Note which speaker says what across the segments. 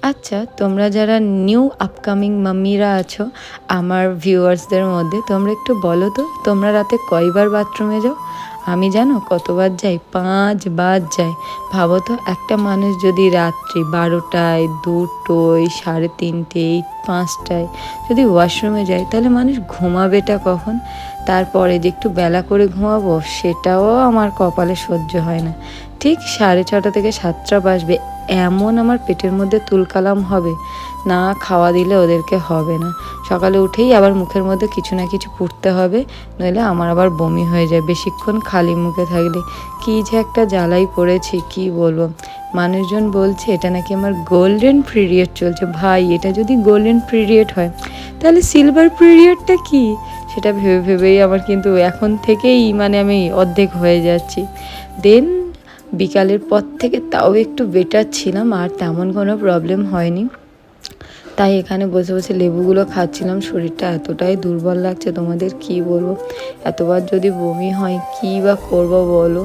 Speaker 1: আচ্ছা, তোমরা যারা নিউ আপকামিং মাম্মিরা আছো আমার ভিউয়ার্সদের মধ্যে, তোমরা একটু বলো তো তোমরা রাতে কয়বার বাথরুমে যাও? আমি জানো কতবার যাই? ৫ বার যাই। ভাবো তো একটা মানুষ যদি রাত্রি ১২টায়, ২টোয়, ৩:৩০, ৫টায় যদি ওয়াশরুমে যায় তাহলে মানুষ ঘুমাবেটা কখন? তারপরে যে একটু বেলা করে ঘুমাবো সেটাও আমার কপালে সহ্য হয় না। ঠিক ৬:৩০ থেকে ৭টা বাজবে, এমন আমার পেটের মধ্যে তুলকালাম হবে, না খাওয়া দিলে ওদেরকে হবে না। সকালে উঠেই আবার মুখের মধ্যে কিছু না কিছু পুড়তে হবে, নইলে আমার আবার বমি হয়ে যায় বেশিক্ষণ খালি মুখে থাকলে। কী যে একটা জ্বালাই পড়েছি কি বলবো। মানুষজন বলছে এটা নাকি আমার গোল্ডেন পিরিয়ড চলছে। ভাই, এটা যদি গোল্ডেন পিরিয়ড হয় তাহলে সিলভার পিরিয়ডটা কি? সেটা ভেবে ভেবেই আমার কিন্তু এখন থেকেই মানে আমি অর্ধেক হয়ে যাচ্ছি। দেন বিকালের পর থেকে তাও একটু বেটার ছিলাম, আর তেমন কোনো প্রবলেম হয়নি। তাই এখানে বসে বসে লেবুগুলো খাচ্ছিলাম। শরীরটা এতটাই দুর্বল লাগছে তোমাদের কি বলবো। এতবার যদি বমি হয় কী বা করবো বলো।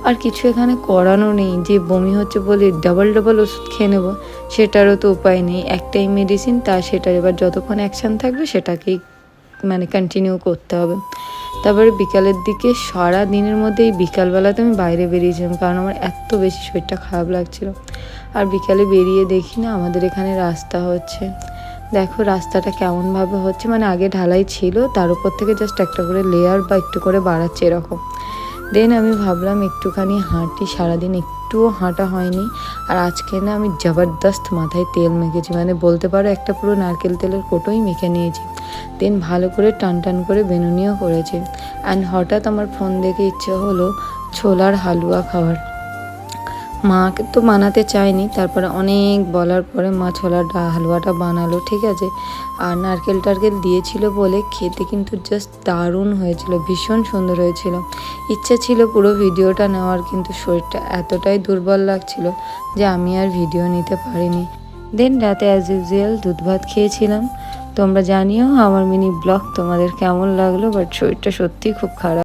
Speaker 1: আর কিছু এখানে করানো নেই, যে বমি হচ্ছে বলে ডাবল ডাবল ওষুধ খেয়ে নেবো সেটারও তো উপায় নেই। একটাই মেডিসিন, তা সেটার এবার যতক্ষণ অ্যাকশান থাকবে সেটাকেই মানে কন্টিনিউ করতে হবে। তারপরে বিকালের দিকে সারা দিনের মধ্যে এই বিকালবেলাতে আমি বাইরে বেরিয়েছিলাম, কারণ আমার এত বেশি শরীরটা খারাপ লাগছিল। আর বিকালে বেরিয়ে দেখি না আমাদের এখানে রাস্তা হচ্ছে। দেখো রাস্তাটা কেমনভাবে হচ্ছে, মানে আগে ঢালাই ছিল, তার উপর থেকে জাস্ট একটা করে লেয়ার বা একটু করে বাড়াচ্ছে এরকম। দেন আমি ভাবলাম একটুখানি হাঁটি, সারাদিন একটুও হাঁটা হয়নি। আর আজকে না আমি জবরদস্ত মাথায় তেল মেখেছি, মানে বলতে পারো একটা পুরো নারকেল তেলের কোটোই মেখে নিয়েছি। দেন ভালো করে টান টান করে বেনুনিও করেছে। অ্যান্ড হঠাৎ আমার ফোন দেখে ইচ্ছে হলো ছোলার হালুয়া খাওয়ার। মাকে তো বানাতে চাইনি, তারপরে অনেক বলার পরে মা ছোলার হালুয়াটা বানালো, ঠিক আছে। আর নারকেল টারকেল দিয়েছিল বলে খেতে কিন্তু জাস্ট দারুণ হয়েছিল, ভীষণ সুন্দর হয়েছিল। ইচ্ছা ছিল পুরো ভিডিওটা নেওয়ার, কিন্তু শরীরটা এতটাই দুর্বল লাগছিল যে আমি আর ভিডিও নিতে পারিনি। দেন রাতে অ্যাজ ইউজুয়াল দুধ ভাত খেয়েছিলাম। তোমরা জানিও আমার মিনি ব্লগ তোমাদের কেমন লাগলো, বাট শরীরটা সত্যিই খুব খারাপ।